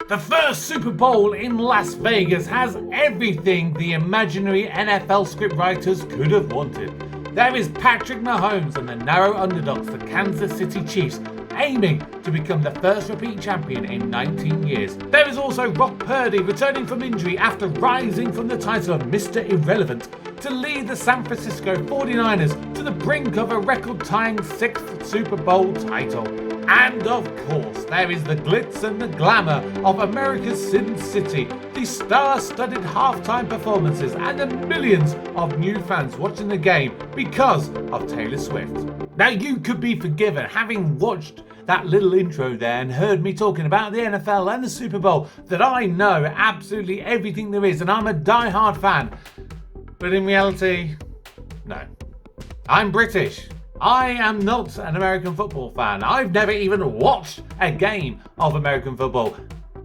The first Super Bowl in Las Vegas has everything the imaginary NFL scriptwriters could have wanted. There is Patrick Mahomes and the narrow underdogs, the Kansas City Chiefs, aiming to become the first repeat champion in 19 years. There is also Brock Purdy returning from injury after rising from the title of Mr. Irrelevant to lead the San Francisco 49ers to the brink of a record-tying 6th Super Bowl title. And of course, there is the glitz and the glamour of America's Sin City, the star-studded halftime performances, and the millions of new fans watching the game because of Taylor Swift. Now, you could be forgiven having watched that little intro there and heard me talking about the NFL and the Super Bowl, that I know absolutely everything there is and I'm a die-hard fan. But in reality, no. I'm British. I am not an American football fan. I've never even watched a game of American football.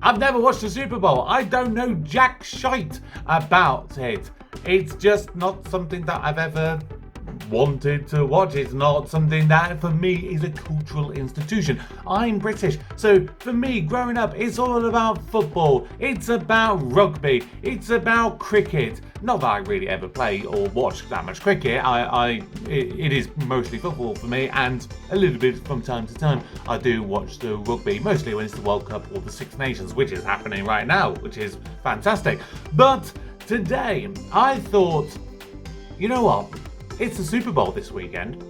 I've never watched a Super Bowl. I don't know jack shite about it. It's just not something that I've ever wanted to watch. It's not something that for me is a cultural institution. I'm British, so for me growing up it's all about football, it's about rugby, it's about cricket. Not that I really ever play or watch that much cricket. It is mostly football for me, and a little bit from time to time I do watch the rugby, mostly when it's the World Cup or the Six Nations, which is happening right now, which is fantastic. But today I thought, you know what? It's the Super Bowl this weekend.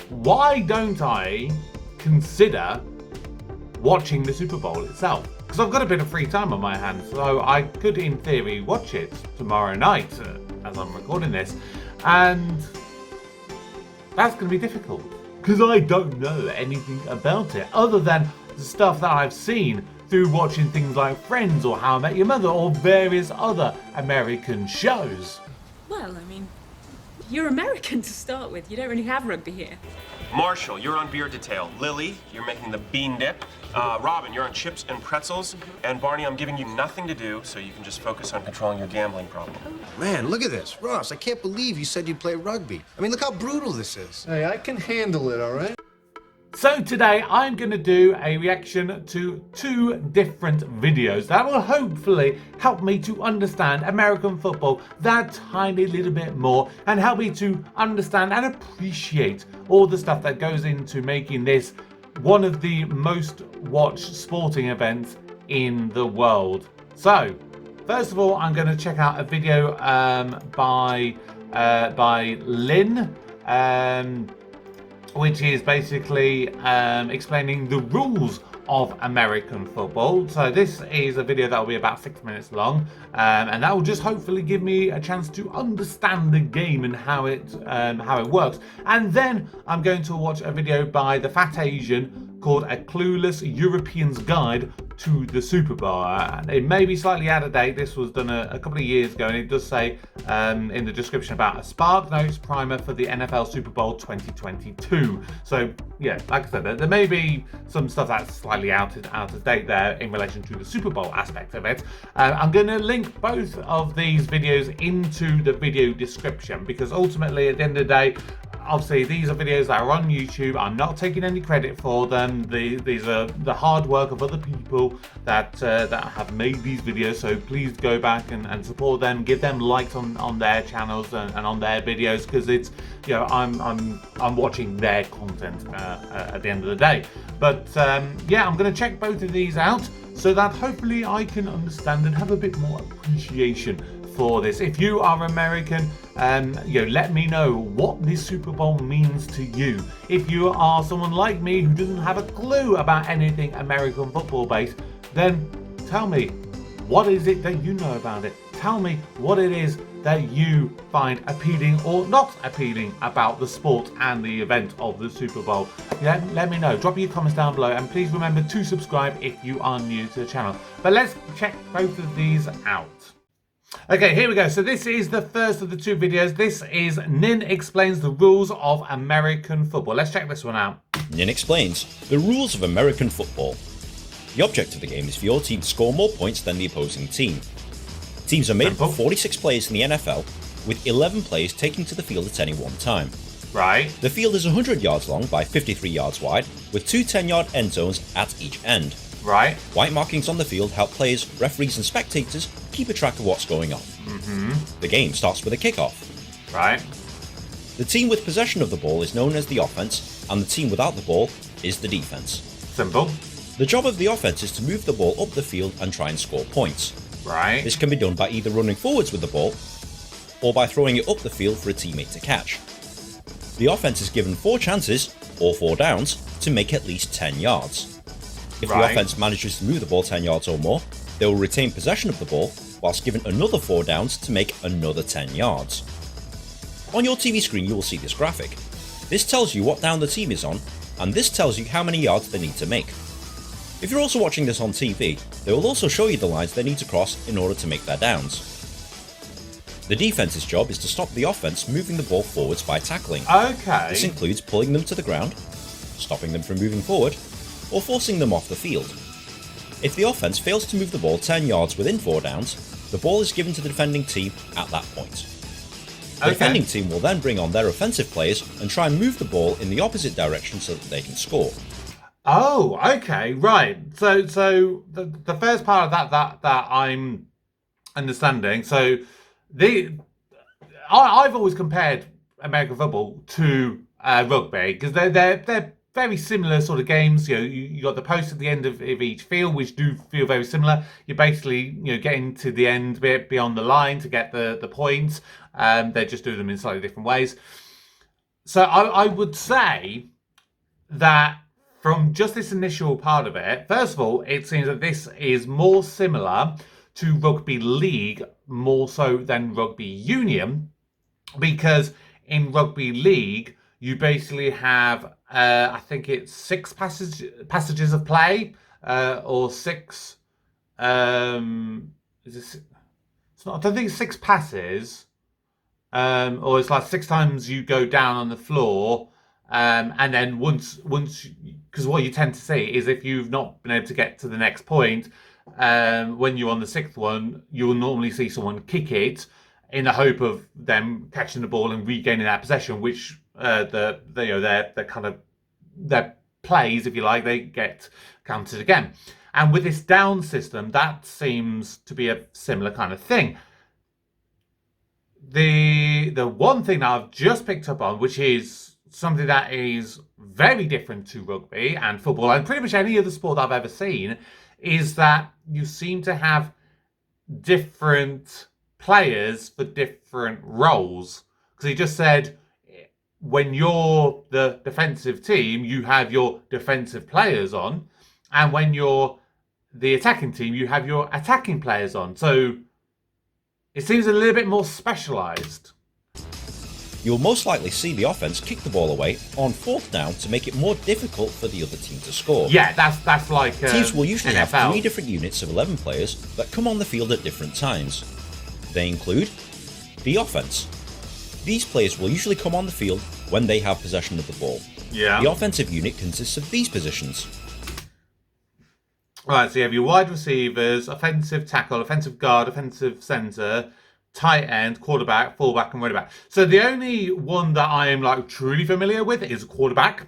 Why don't I consider watching the Super Bowl itself? Because I've got a bit of free time on my hands, so I could, in theory, watch it tomorrow night as I'm recording this. And that's going to be difficult because I don't know anything about it other than the stuff that I've seen through watching things like Friends or How I Met Your Mother or various other American shows. Well, I mean, you're American to start with. You don't really have rugby here. Marshall, you're on beer detail. Lily, you're making the bean dip. Robin, you're on chips and pretzels. And Barney, I'm giving you nothing to do so you can just focus on controlling your gambling problem. Man, look at this. Ross, I can't believe you said you'd play rugby. I mean, look how brutal this is. Hey, I can handle it, all right? So today I'm going to do a reaction to two different videos that will hopefully help me to understand American football that tiny little bit more and help me to understand and appreciate all the stuff that goes into making this one of the most watched sporting events in the world. So first of all, I'm going to check out a video by Lynn, which is basically explaining the rules of American football. So this is a video that will be about 6 minutes long, and that will just hopefully give me a chance to understand the game and how it works. And then I'm going to watch a video by the Fat Asian called A Clueless European's Guide to the Super Bowl. It may be slightly out of date. This was done a couple of years ago, and it does say in the description about a Spark Notes primer for the NFL Super Bowl 2022. So yeah, like I said, there may be some stuff that's slightly out of date there in relation to the Super Bowl aspect of it. I'm going to link both of these videos into the video description because ultimately at the end of the day, obviously these are videos that are on YouTube. I'm not taking any credit for them. These are the hard work of other people that have made these videos. So please go back and support them. Give them likes on their channels and on their videos because it's, you know, I'm watching their content at the end of the day. But yeah, I'm going to check both of these out so that hopefully I can understand and have a bit more appreciation for this. If you are American, let me know what this Super Bowl means to you. If you are someone like me who doesn't have a clue about anything American football based, then tell me, what is it that you know about it? Tell me what it is that you find appealing or not appealing about the sport and the event of the Super Bowl. Let me know. Drop your comments down below, and please remember to subscribe if you are new to the channel. But let's check both of these out. Okay, here we go. So this is the first of the two videos. This is Nin Explains the Rules of American Football. Let's check this one out. Nin explains the rules of American football. The object of the game is for your team to score more points than the opposing team. Teams are made up of 46 players in the NFL, with 11 players taking to the field at any one time. Right. The field is 100 yards long by 53 yards wide, with two 10-yard end zones at each end. Right. White markings on the field help players, referees and spectators keep a track of what's going on. The game starts with a kickoff. Right. The team with possession of the ball is known as the offense, and the team without the ball is the defense. Simple. The job of the offense is to move the ball up the field and try and score points. Right. This can be done by either running forwards with the ball, or by throwing it up the field for a teammate to catch. The offense is given 4 chances, or 4 downs, to make at least 10 yards. If the offense manages to move the ball 10 yards or more, they will retain possession of the ball, whilst given another 4 downs to make another 10 yards. On your TV screen you will see this graphic. This tells you what down the team is on, and this tells you how many yards they need to make. If you're also watching this on TV, they will also show you the lines they need to cross in order to make their downs. The defense's job is to stop the offense moving the ball forwards by tackling. Okay. This includes pulling them to the ground, stopping them from moving forward, or forcing them off the field. If the offense fails to move the ball 10 yards within 4 downs, the ball is given to the defending team at that point. The defending team will then bring on their offensive players and try and move the ball in the opposite direction so that they can score. Oh, okay, right. So the first part of that I'm understanding. So I've always compared American football to rugby because they're very similar sort of games. You know, you got the post at the end of each field, which do feel very similar. You're basically getting to the end bit beyond the line to get the points. They just do them in slightly different ways. So I would say that from just this initial part of it, first of all, it seems that this is more similar to rugby league more so than rugby union, because in rugby league you basically have I think it's 6 passages of play, or 6 is this, it's not, I don't think it's 6 passes, or it's like 6 times you go down on the floor, and then once because what you tend to see is if you've not been able to get to the next point, when you're on the 6th one, you'll normally see someone kick it in the hope of them catching the ball and regaining that possession, which their kind of their plays, if you like, they get counted again. And with this down system, that seems to be a similar kind of thing. The one thing that I've just picked up on, which is something that is very different to rugby and football and pretty much any other sport I've ever seen, is that you seem to have different players for different roles. Because he just said, when you're the defensive team, you have your defensive players on, and when you're the attacking team, you have your attacking players on. So it seems a little bit more specialised. You'll most likely see the offense kick the ball away on 4th down to make it more difficult for the other team to score. Yeah, that's like teams will usually NFL. have 3 different units of 11 players that come on the field at different times. They include the offense. These players will usually come on the field when they have possession of the ball. Yeah. The offensive unit consists of these positions. Right, so you have your wide receivers, offensive tackle, offensive guard, offensive centre, tight end, quarterback, fullback, and running back. So the only one that I am like truly familiar with is a quarterback,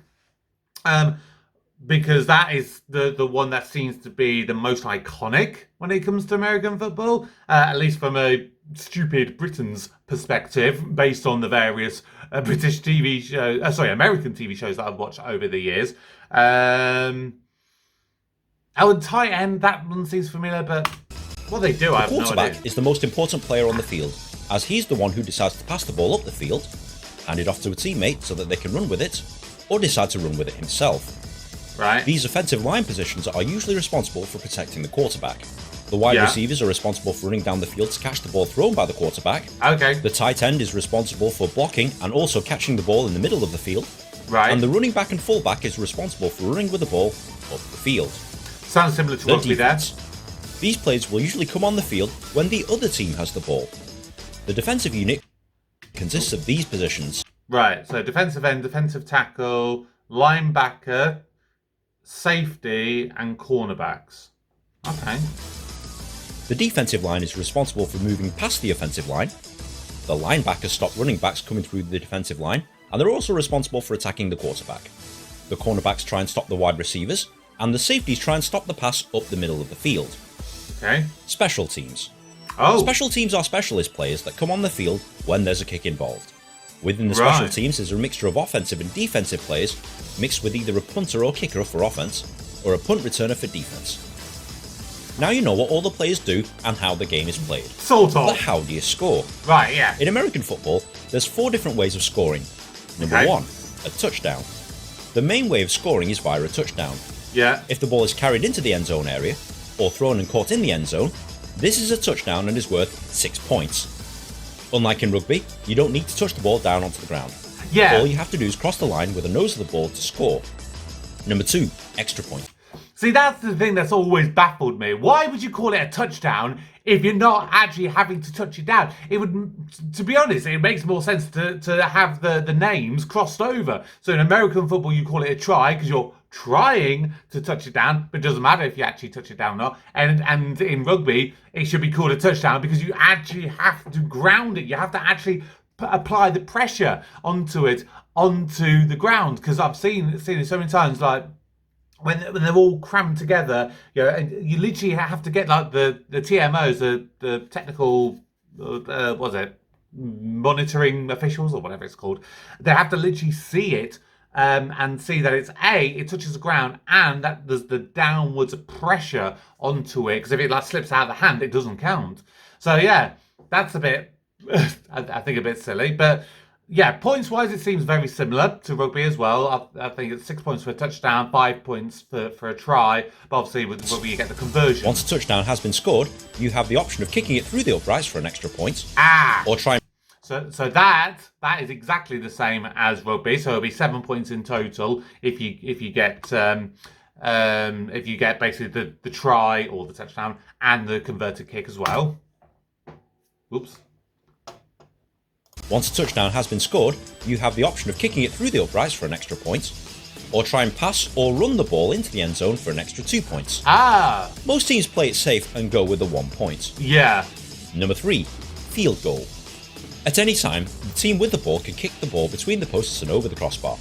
because that is the one that seems to be the most iconic when it comes to American football, at least from a stupid Britain's perspective, based on the various British TV shows, American TV shows that I've watched over the years. And tight end, that one seems familiar, but what they do, I have no idea. The quarterback is the most important player on the field, as he's the one who decides to pass the ball up the field, hand it off to a teammate so that they can run with it, or decide to run with it himself. Right. These offensive line positions are usually responsible for protecting the quarterback. The wide receivers are responsible for running down the field to catch the ball thrown by the quarterback. Okay. The tight end is responsible for blocking and also catching the ball in the middle of the field. Right. And the running back and fullback is responsible for running with the ball up the field. Sounds similar to rugby there. These players will usually come on the field when the other team has the ball. The defensive unit consists of these positions. Right, so defensive end, defensive tackle, linebacker, safety, and cornerbacks. Okay. The defensive line is responsible for moving past the offensive line. The linebackers stop running backs coming through the defensive line, and they're also responsible for attacking the quarterback. The cornerbacks try and stop the wide receivers, and the safeties try and stop the pass up the middle of the field. Okay. Special teams. Oh. Special teams are specialist players that come on the field when there's a kick involved. Within the special teams is a mixture of offensive and defensive players, mixed with either a punter or kicker for offense, or a punt returner for defense. Now you know what all the players do and how the game is played. Sort of. But how do you score? Right, yeah. In American football, there's 4 different ways of scoring. Number 1, a touchdown. The main way of scoring is via a touchdown. Yeah. If the ball is carried into the end zone area, or thrown and caught in the end zone, this is a touchdown and is worth 6 points. Unlike in rugby, you don't need to touch the ball down onto the ground. Yeah. All you have to do is cross the line with the nose of the ball to score. Number 2, extra point. See, that's the thing that's always baffled me. Why would you call it a touchdown if you're not actually having to touch it down? It would, to be honest, it makes more sense to have the names crossed over. So in American football, you call it a try because you're trying to touch it down, but it doesn't matter if you actually touch it down or not. And in rugby, it should be called a touchdown because you actually have to ground it. You have to actually apply the pressure onto it, onto the ground. Because I've seen it so many times, like, when they're all crammed together, and you literally have to get like the TMOs, the technical, monitoring officials or whatever it's called. They have to literally see it and see that it touches the ground and that there's the downwards pressure onto it. Because if it like slips out of the hand, it doesn't count. So yeah, that's a bit, I think a bit silly, but. Yeah, points-wise, it seems very similar to rugby as well. I think it's 6 points for a touchdown, 5 points for a try. But obviously, with rugby, you get the conversion. Once a touchdown has been scored, you have the option of kicking it through the uprights for an extra point. Or try. So that is exactly the same as rugby. So it'll be 7 points in total if you get basically the try or the touchdown and the converted kick as well. Oops. Once a touchdown has been scored, you have the option of kicking it through the uprights for an extra point, or try and pass or run the ball into the end zone for an extra 2 points. Most teams play it safe and go with the 1 point. Yeah. Number 3, field goal. At any time, the team with the ball can kick the ball between the posts and over the crossbar.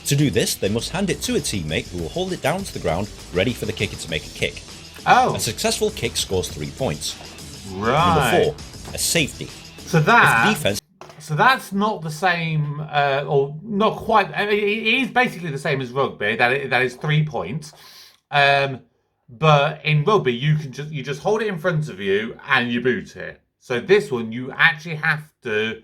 To do this, they must hand it to a teammate who will hold it down to the ground, ready for the kicker to make a kick. A successful kick scores 3 points. Right. Number 4, a safety. So that... If the defense... So that's not the same, or not quite. I mean, it is basically the same as rugby. That is 3 points. But in rugby, you just hold it in front of you and you boot it. So this one, you actually have to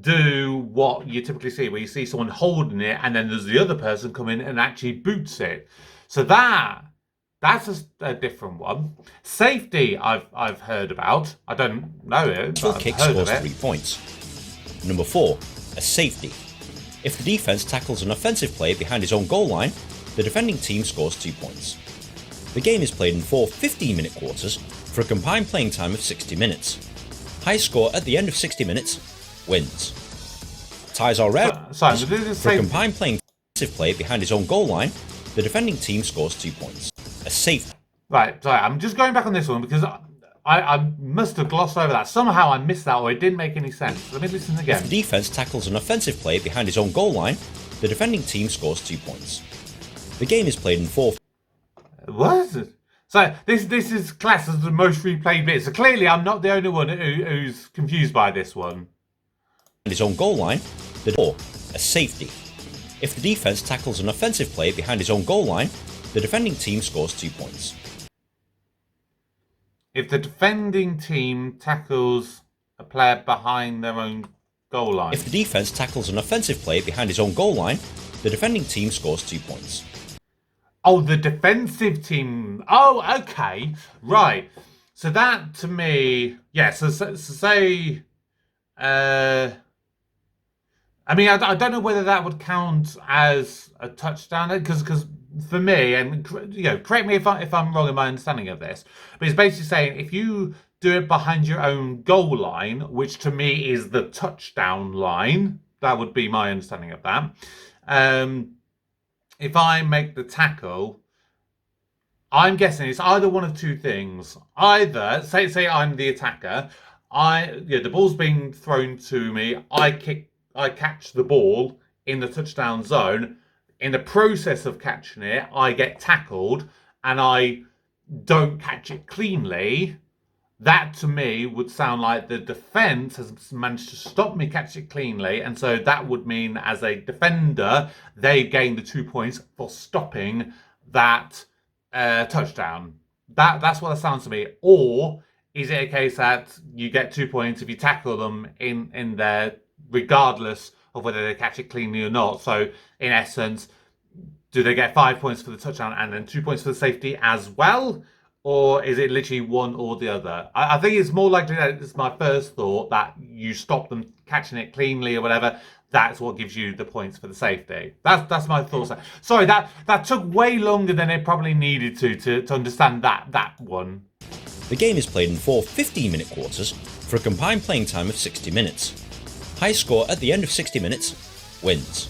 do what you typically see, where you see someone holding it and then there's the other person come in and actually boots it. So that's a different one. Safety, I've heard about. I don't know it. But I've kick heard scores of it. 3 points. Number 4, a safety. If the defense tackles an offensive player behind his own goal line, the defending team scores 2 points. The game is played in 4 15-minute quarters for a combined playing time of 60 minutes. Highest score at the end of 60 minutes wins. Ties are rare. For a combined playing offensive player behind his own goal line, the defending team scores 2 points. A safety. Right, sorry, I'm just going back on this one because I must have glossed over that. Somehow I missed that or it didn't make any sense. Let me listen again. If the defense tackles an offensive player behind his own goal line, the defending team scores 2 points. The game is played in 4... What? So this is classed as the most replayed bit. So clearly I'm not the only one who's confused by this one. His own goal line, or a safety. If the defense tackles an offensive player behind his own goal line, the defending team scores 2 points. If the defending team tackles a player behind their own goal line. If the defense tackles an offensive player behind his own goal line, the defending team scores 2 points. Oh, the defensive team. Oh, okay. Right. So that to me, yeah, so say, I mean, I don't know whether that would count as a touchdown, because for me, and correct me if I'm wrong in my understanding of this, but it's basically saying if you do it behind your own goal line, which to me is the touchdown line, that would be my understanding of that. If I make the tackle, I'm guessing it's either one of two things. Either say I'm the attacker, the ball's being thrown to me, I catch the ball in the touchdown zone. in the process of catching it, I get tackled and I don't catch it cleanly, that to me would sound like the defense has managed to stop me catching it cleanly. And so that would mean as a defender, they gain the 2 points for stopping that touchdown. That's what that sounds to me. Or is it a case that you get 2 points if you tackle them in there, regardless of whether they catch it cleanly or not? So in essence, do they get 5 points for the touchdown and then 2 points for the safety as well? Or is it literally one or the other? I think it's more likely that it's my first thought that you stop them catching it cleanly or whatever. That's what gives you the points for the safety. That's my thoughts. Sorry, that took way longer than it probably needed to understand that one. The game is played in 4 15-minute quarters for a combined playing time of 60 minutes. Highest score at the end of 60 minutes wins.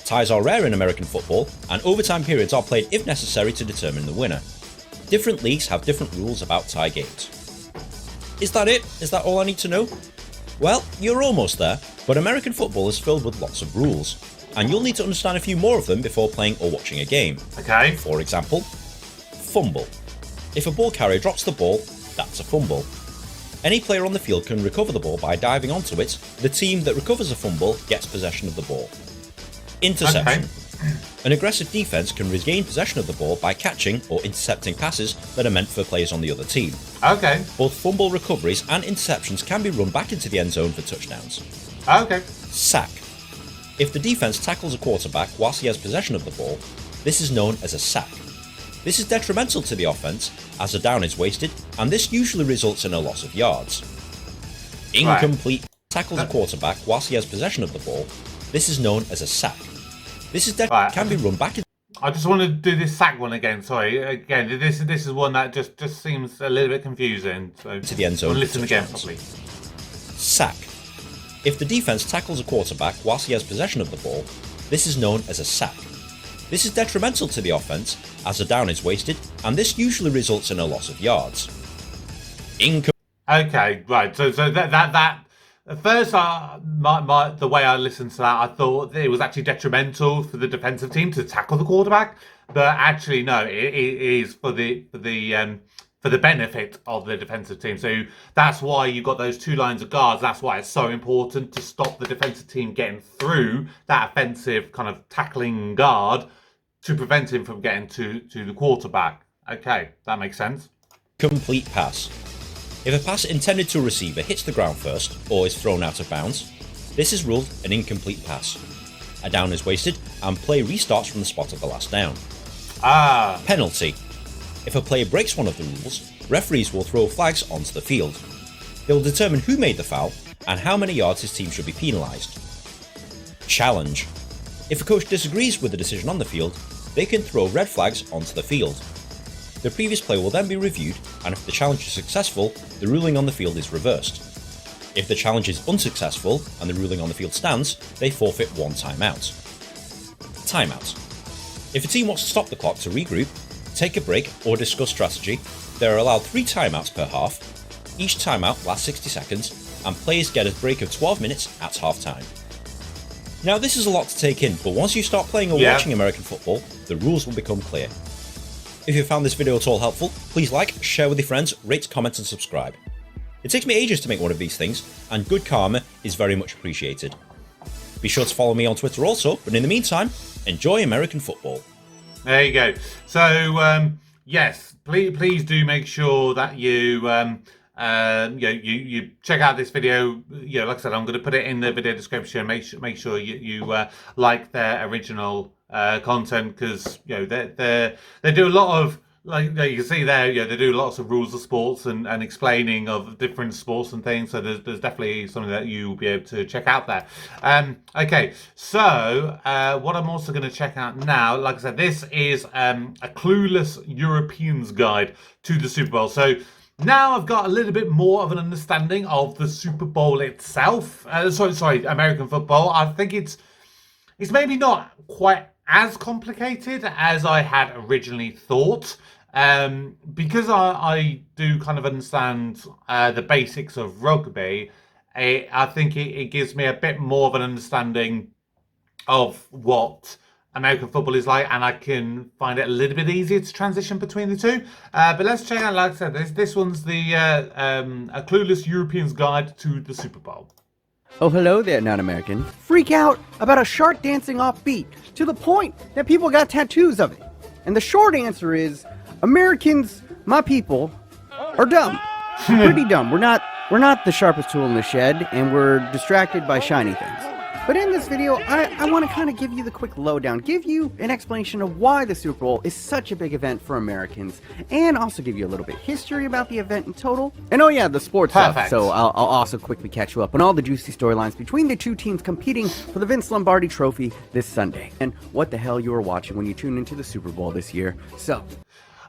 Ties are rare in American football, and overtime periods are played if necessary to determine the winner. Different leagues have different rules about tie games. Is that it? Is that all I need to know? Well, you're almost there, but American football is filled with lots of rules, and you'll need to understand a few more of them before playing or watching a game. Okay. For example, fumble. If a ball carrier drops the ball, that's a fumble. Any player on the field can recover the ball by diving onto it. The team that recovers a fumble gets possession of the ball. Interception. Okay. An aggressive defense can regain possession of the ball by catching or intercepting passes that are meant for players on the other team. Okay. Both fumble recoveries and interceptions can be run back into the end zone for touchdowns. Okay. Sack. If the defense tackles a quarterback whilst he has possession of the ball, this is known as a sack. This is detrimental to the offense as a down is wasted, and this usually results in a loss of yards. Incomplete. Tackles a quarterback whilst he has possession of the ball. This is known as a sack. This is can be run back in. I just want to do this sack one again. Sorry, again, this is one that just seems a little bit confusing. So to the end zone. Listen again, please. Sack. If the defense tackles a quarterback whilst he has possession of the ball, this is known as a sack. This is detrimental to the offense as a down is wasted, and this usually results in a loss of yards. Okay, right. So that. At first, the way I listened to that, I thought it was actually detrimental for the defensive team to tackle the quarterback, but actually, no, it is for the benefit of the defensive team. So that's why you've got those two lines of guards. That's why it's so important to stop the defensive team getting through that offensive kind of tackling guard to prevent him from getting to the quarterback. Okay, that makes sense. Complete pass. If a pass intended to a receiver hits the ground first or is thrown out of bounds, this is ruled an incomplete pass. A down is wasted and play restarts from the spot of the last down. Penalty. If a player breaks one of the rules, referees will throw flags onto the field. They will determine who made the foul and how many yards his team should be penalised. Challenge. If a coach disagrees with the decision on the field, they can throw red flags onto the field. The previous play will then be reviewed, and if the challenge is successful, the ruling on the field is reversed. If the challenge is unsuccessful and the ruling on the field stands, they forfeit one timeout. Timeout. If a team wants to stop the clock to regroup, take a break, or discuss strategy, they are allowed 3 timeouts per half. Each timeout lasts 60 seconds, and players get a break of 12 minutes at half time. Now this is a lot to take in, but once you start playing or watching American football, the rules will become clear. If you found this video at all helpful, please like, share with your friends, rate, comment and subscribe. It takes me ages to make one of these things, and good karma is very much appreciated. Be sure to follow me on Twitter also, but in the meantime, enjoy American football. There you go. So, yes, please do make sure that you check out this video. Like I said, I'm going to put it in the video description. Make sure you like their original content, because they do a lot of, like you can see there, they do lots of rules of sports and explaining of different sports and things. So there's definitely something that you'll be able to check out there. Okay, so what I'm also going to check out now, like I said, this is a clueless Europeans guide to the Super Bowl. So now I've got a little bit more of an understanding of the Super Bowl itself. Sorry, American football. I think it's maybe not quite as complicated as I had originally thought, because I do kind of understand the basics of rugby. I think it gives me a bit more of an understanding of what American football is like, and I can find it a little bit easier to transition between the two. But let's check out, like I said, this one's the A Clueless European's Guide to the Super Bowl. Oh, hello there, non-American. Freak out about a shark dancing off beat to the point that people got tattoos of it. And the short answer is, Americans, my people, are dumb. Pretty dumb. We're not the sharpest tool in the shed, and we're distracted by shiny things. But in this video, I want to kind of give you the quick lowdown, give you an explanation of why the Super Bowl is such a big event for Americans, and also give you a little bit of history about the event in total. And oh yeah, the sports stuff, so I'll also quickly catch you up on all the juicy storylines between the two teams competing for the Vince Lombardi Trophy this Sunday, and what the hell you were watching when you tuned into the Super Bowl this year. So,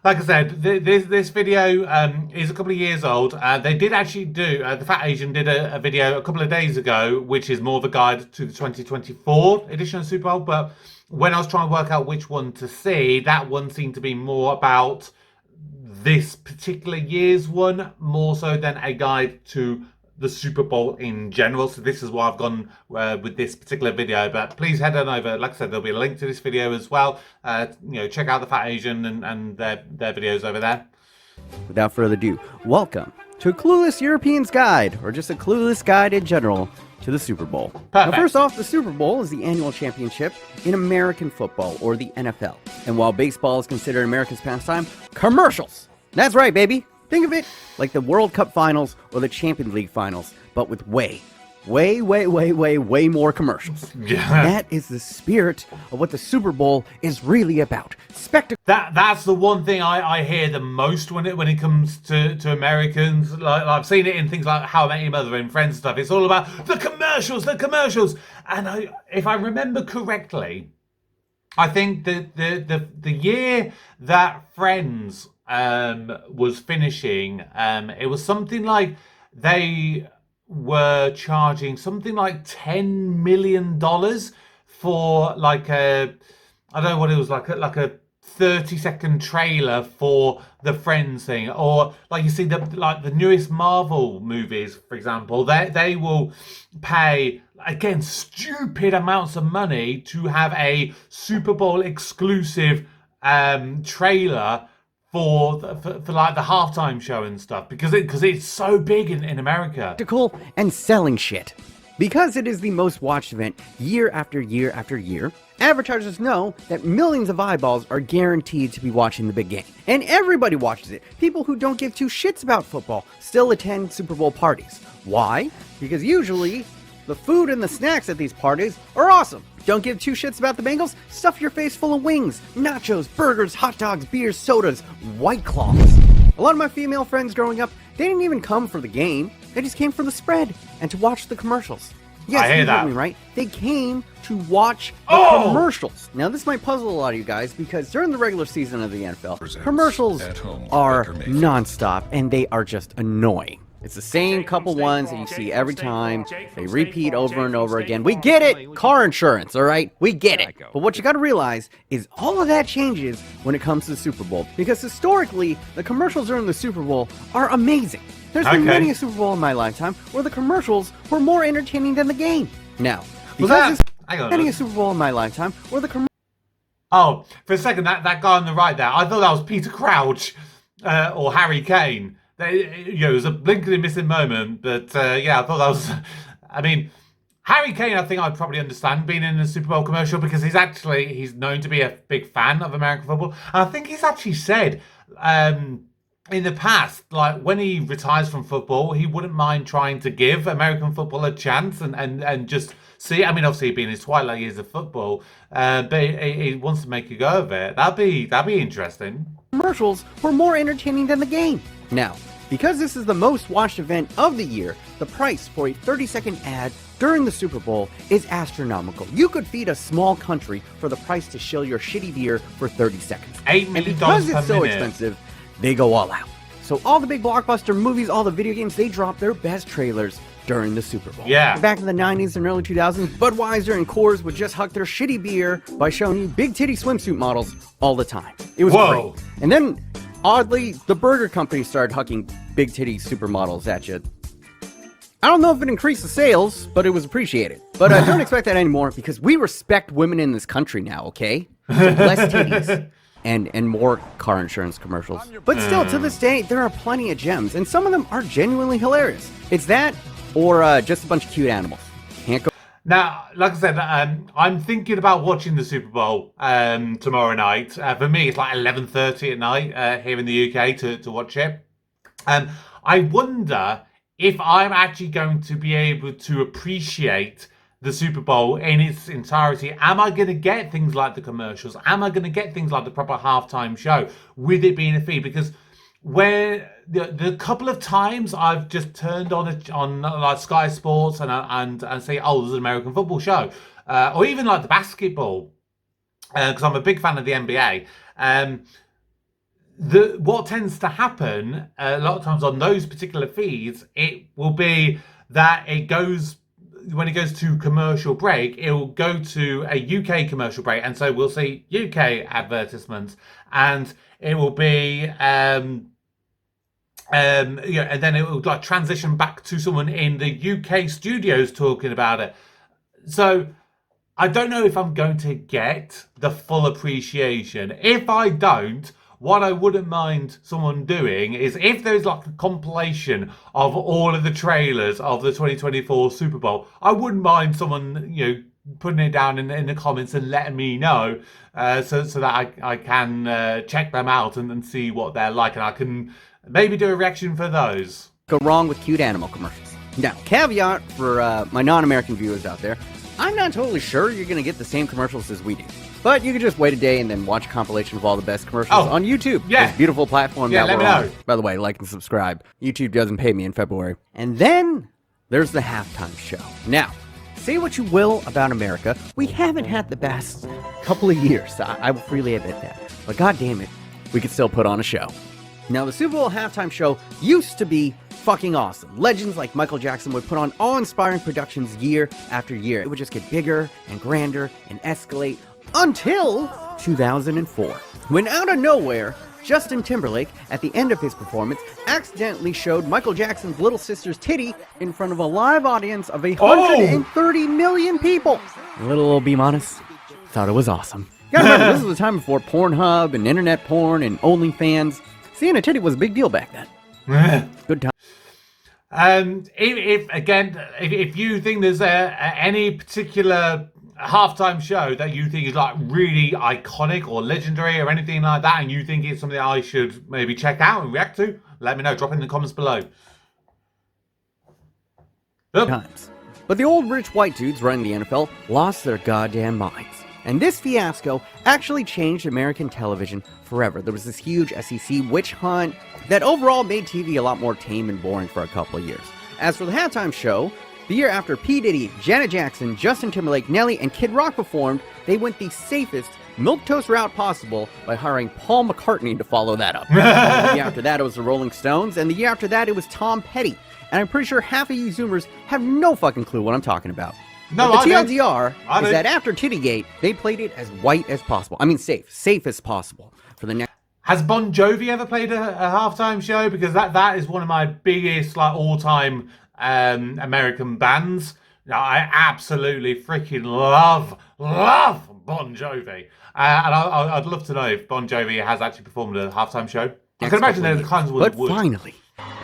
like I said, this video is a couple of years old. They did actually do, the Fat Asian did a video a couple of days ago, which is more of a guide to the 2024 edition of Super Bowl. But when I was trying to work out which one to see, that one seemed to be more about this particular year's one, more so than a guide to the Super Bowl in general. So this is why I've gone with this particular video. But please head on over. Like I said, there'll be a link to this video as well. Check out the Fat Asian and their videos over there. Without further ado, welcome to A Clueless European's Guide, or just a clueless guide in general to the Super Bowl. Now, first off, the Super Bowl is the annual championship in American football, or the NFL. And while baseball is considered America's pastime, commercials. That's right, baby. Think of it like the World Cup Finals or the Champions League Finals, but with way more commercials. Yeah. That is the spirit of what the Super Bowl is really about. Spectacle. That's the one thing I hear the most when it comes to Americans. Like I've seen it in things like How I Met Your Mother and Friends and stuff. It's all about the commercials. And if I remember correctly, I think that the year that Friends was finishing, it was something like they were charging something like $10 million for like I don't know what it was, like a 30-second trailer for the Friends thing. Or like you see the newest Marvel movies, for example, they will pay, again, stupid amounts of money to have a Super Bowl exclusive trailer for like the halftime show and stuff, because it's so big in America. And selling shit. Because it is the most watched event year after year after year, advertisers know that millions of eyeballs are guaranteed to be watching the big game. And everybody watches it. People who don't give two shits about football still attend Super Bowl parties. Why? Because usually the food and the snacks at these parties are awesome. Don't give two shits about the Bengals? Stuff your face full of wings, nachos, burgers, hot dogs, beers, sodas, White Claws. A lot of my female friends growing up, they didn't even come for the game. They just came for the spread and to watch the commercials. Yes, I hear that. Me right. They came to watch the commercials. Now, this might puzzle a lot of you guys because during the regular season of the NFL, commercials are nonstop and they are just annoying. It's the same couple ones that you see every time. They repeat over and over again. We get it! Car insurance, all right? We get it. But what you gotta realize is all of that changes when it comes to the Super Bowl. Because historically, the commercials during the Super Bowl are amazing. There's been many a Super Bowl in my lifetime where the commercials were more entertaining than the game. Now, because there's many a Super Bowl in my lifetime where the Oh, for a second, that guy on the right there, I thought that was Peter Crouch or Harry Kane. It was a blinking missing moment, but I thought that was. I mean, Harry Kane, I think I'd probably understand being in a Super Bowl commercial because he's known to be a big fan of American football. And I think he's actually said in the past, like when he retires from football, he wouldn't mind trying to give American football a chance and just see. I mean, obviously, being his twilight years of football, but he wants to make a go of it. That'd be interesting. Commercials were more entertaining than the game. Now, because this is the most watched event of the year, the price for a 30-second ad during the Super Bowl is astronomical. You could feed a small country for the price to shill your shitty beer for 30 seconds. $8 million and because it's so minute. expensive, they go all out. So all the big blockbuster movies, all the video games, they drop their best trailers during the Super Bowl. Yeah. Back in the 90s and early 2000s, Budweiser and Coors would just huck their shitty beer by showing you big titty swimsuit models all the time. It was great. And then, oddly, the burger company started hucking big titty supermodels at you I don't know if it increased the sales, but it was appreciated. But don't expect that anymore because we respect women in this country now, okay? So less titties and more car insurance commercials. But still, to this day, there are plenty of gems, and some of them are genuinely hilarious. It's that or just a bunch of cute animals. Can't go. Now, like I said, I'm thinking about watching the Super Bowl tomorrow night. For me, it's like 11:30 at night here in the UK to watch it. I wonder if I'm actually going to be able to appreciate the Super Bowl in its entirety. Am I going to get things like the commercials? Am I going to get things like the proper halftime show with it being a feed? Because where the couple of times I've just turned on like Sky Sports and say, oh, there's an American football show, or even like the basketball, because I'm a big fan of the NBA. What tends to happen a lot of times on those particular feeds, it will be that when it goes to commercial break, it will go to a UK commercial break, and so we'll see UK advertisements, and it will be and then it will like transition back to someone in the UK studios talking about it. So I don't know if I'm going to get the full appreciation. If I don't, what I wouldn't mind someone doing is if there's like a compilation of all of the trailers of the 2024 Super Bowl, I wouldn't mind someone, putting it down in the comments and letting me know so that I can check them out and see what they're like, and I can maybe do a reaction for those. Go wrong with cute animal commercials. Now, caveat for my non-American viewers out there, I'm not totally sure you're going to get the same commercials as we do. But you can just wait a day and then watch a compilation of all the best commercials on YouTube. Yeah. This beautiful platform that let we're me on. know. By the way, like and subscribe. YouTube doesn't pay me in February. And then there's the halftime show. Now, say what you will about America, we haven't had the best couple of years. I will freely admit that. But god damn it, we could still put on a show. Now, the Super Bowl halftime show used to be fucking awesome. Legends like Michael Jackson would put on awe-inspiring productions year after year. It would just get bigger and grander and escalate until 2004, when out of nowhere, Justin Timberlake, at the end of his performance, accidentally showed Michael Jackson's little sister's titty in front of a live audience of 130 million people. Little old B-Modest thought it was awesome. You gotta remember, this was the time before Pornhub and internet porn and OnlyFans. Seeing a titty was a big deal back then. Good time. If you think there's any particular halftime show that you think is like really iconic or legendary or anything like that, and you think it's something I should maybe check out and react to, let me know. Drop it in the comments below. Times. But the old rich white dudes running the NFL lost their goddamn minds. And this fiasco actually changed American television forever. There was this huge SEC witch hunt that overall made TV a lot more tame and boring for a couple of years. As for the halftime show, the year after P. Diddy, Janet Jackson, Justin Timberlake, Nelly, and Kid Rock performed, they went the safest milquetoast route possible by hiring Paul McCartney to follow that up. The year after that, it was the Rolling Stones, and the year after that, it was Tom Petty. And I'm pretty sure half of you Zoomers have no fucking clue what I'm talking about. No, but the TLDR is that after Tittygate, they played it as white as possible. I mean, safe as possible for the next. Has Bon Jovi ever played a halftime show? Because that is one of my biggest all-time American bands. I absolutely freaking love Bon Jovi, and I'd love to know if Bon Jovi has actually performed a halftime show. I can imagine there's kinds of would. But finally,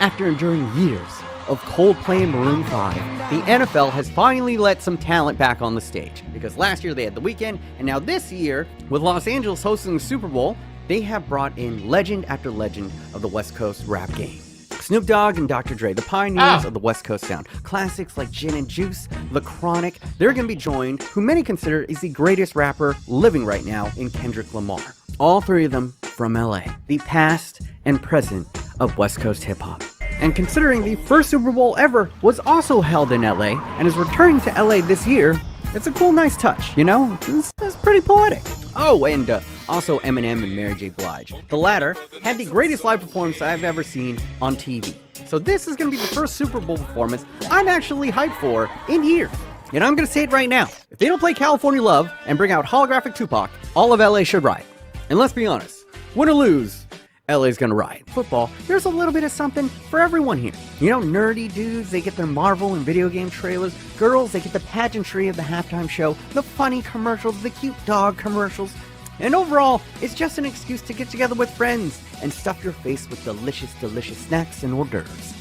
after enduring years of Coldplay and Maroon 5, the NFL has finally let some talent back on the stage. Because last year they had The Weeknd, and now this year, with Los Angeles hosting the Super Bowl, they have brought in legend after legend of the West Coast rap game. Snoop Dogg and Dr. Dre, the pioneers of the West Coast sound. Classics like Gin and Juice, The Chronic, they're going to be joined, who many consider is the greatest rapper living right now in Kendrick Lamar. All three of them from LA, the past and present of West Coast hip-hop. And considering the first Super Bowl ever was also held in LA and is returning to LA this year, it's a cool, nice touch, you know? It's pretty poetic. Oh, and also Eminem and Mary J. Blige. The latter had the greatest live performance I've ever seen on TV. So this is going to be the first Super Bowl performance I'm actually hyped for in years. And I'm going to say it right now. If they don't play California Love and bring out holographic Tupac, all of LA should riot. And let's be honest, win or lose, LA's gonna riot. Football, there's a little bit of something for everyone here. You know, nerdy dudes, they get their Marvel and video game trailers. Girls, they get the pageantry of the halftime show, the funny commercials, the cute dog commercials. And overall, it's just an excuse to get together with friends and stuff your face with delicious, delicious snacks and hors d'oeuvres.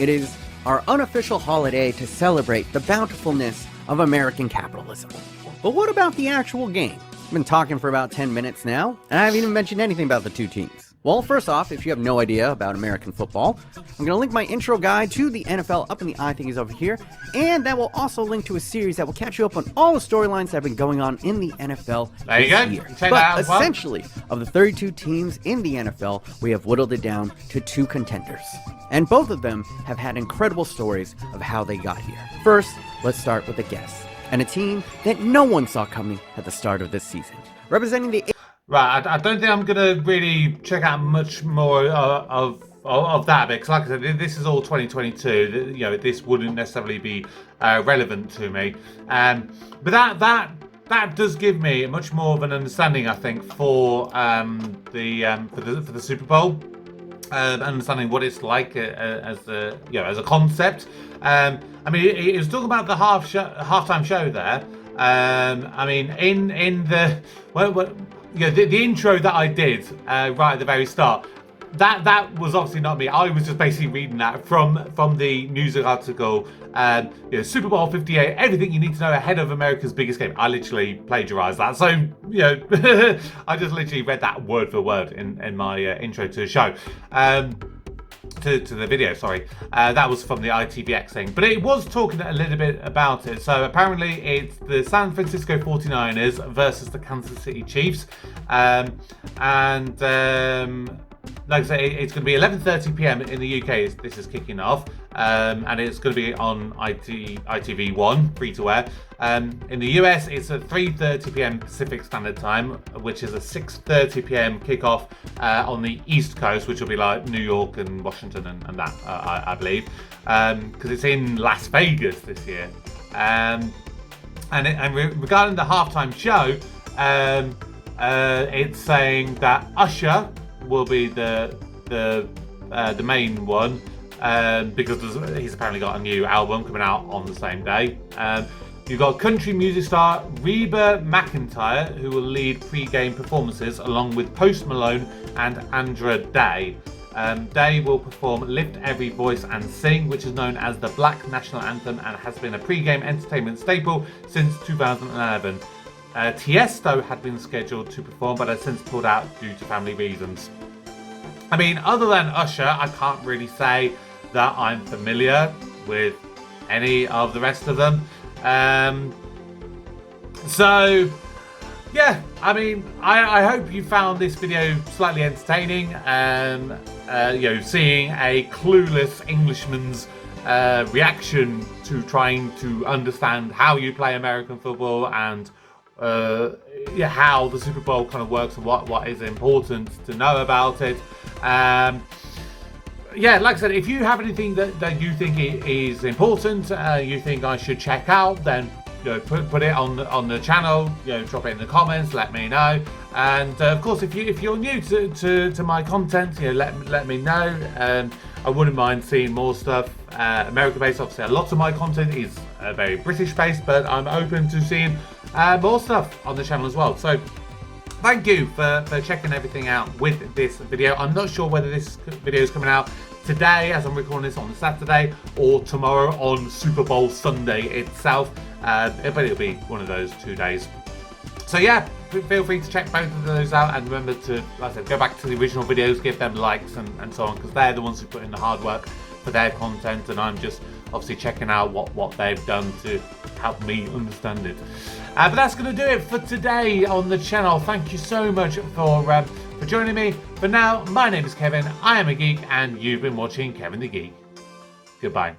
It is our unofficial holiday to celebrate the bountifulness of American capitalism. But what about the actual game? I've been talking for about 10 minutes now, and I haven't even mentioned anything about the two teams. Well, first off, if you have no idea about American football, I'm going to link my intro guide to the NFL up in the I thingies over here, and that will also link to a series that will catch you up on all the storylines that have been going on in the NFL there you this go. year. Check that But out as well. essentially, of the 32 teams in the NFL, we have whittled it down to 2 contenders. And both of them have had incredible stories of how they got here. First, let's start with the guess, and a team that no one saw coming at the start of this season. Representing the Right, I don't think I'm gonna really check out much more of that because, like I said, this is all 2022. You know, this wouldn't necessarily be relevant to me. But that does give me much more of an understanding, I think, for the Super Bowl. Understanding what it's like as a concept. I mean, it was talking about the halftime show there. I mean, in the the intro that I did right at the very start, that was obviously not me. I was just basically reading that from the news article. Super Bowl 58, everything you need to know ahead of America's biggest game. I literally plagiarized that, so I just literally read that word for word in my intro to the show. To the video, sorry. That was from the ITVX thing. But it was talking a little bit about it. So apparently it's the San Francisco 49ers versus the Kansas City Chiefs. Like I say, it's going to be 11:30 p.m. in the UK. This is kicking off, and it's going to be on ITV1, free to air. In the US, it's at 3:30 p.m. Pacific Standard Time, which is a 6:30 p.m. kickoff on the East Coast, which will be like New York and Washington and that, I believe, because it's in Las Vegas this year. And regarding the halftime show, it's saying that Usher will be the main one because he's apparently got a new album coming out on the same day. You've got country music star Reba McEntire, who will lead pre-game performances along with Post Malone and Andra Day. Day will perform Lift Every Voice and Sing, which is known as the Black National Anthem and has been a pre-game entertainment staple since 2011. Tiesto had been scheduled to perform but has since pulled out due to family reasons. I mean, other than Usher, I can't really say that I'm familiar with any of the rest of them. So, yeah, I mean, I hope you found this video slightly entertaining. Seeing a clueless Englishman's reaction to trying to understand how you play American football and how the Super Bowl kind of works and what is important to know about it. Like I said, if you have anything that you think is important, you think I should check out, then put it on the channel. Drop it in the comments. Let me know. And of course, if you're new to my content, let me know. I wouldn't mind seeing more stuff American-based. Obviously, a lot of my content is very British-based, but I'm open to seeing more stuff on the channel as well. So thank you for checking everything out with this video. I'm not sure whether this video is coming out today as I'm recording this on Saturday or tomorrow on Super Bowl Sunday itself, but it'll be one of those 2 days. So yeah, feel free to check both of those out, and remember to, like I said, go back to the original videos, give them likes and so on, because they're the ones who put in the hard work for their content, and I'm just obviously checking out what they've done to help me understand it. But that's going to do it for today on the channel. Thank you so much for joining me. For now, my name is Kevin, I am a geek, and you've been watching Kevin the Geek. Goodbye.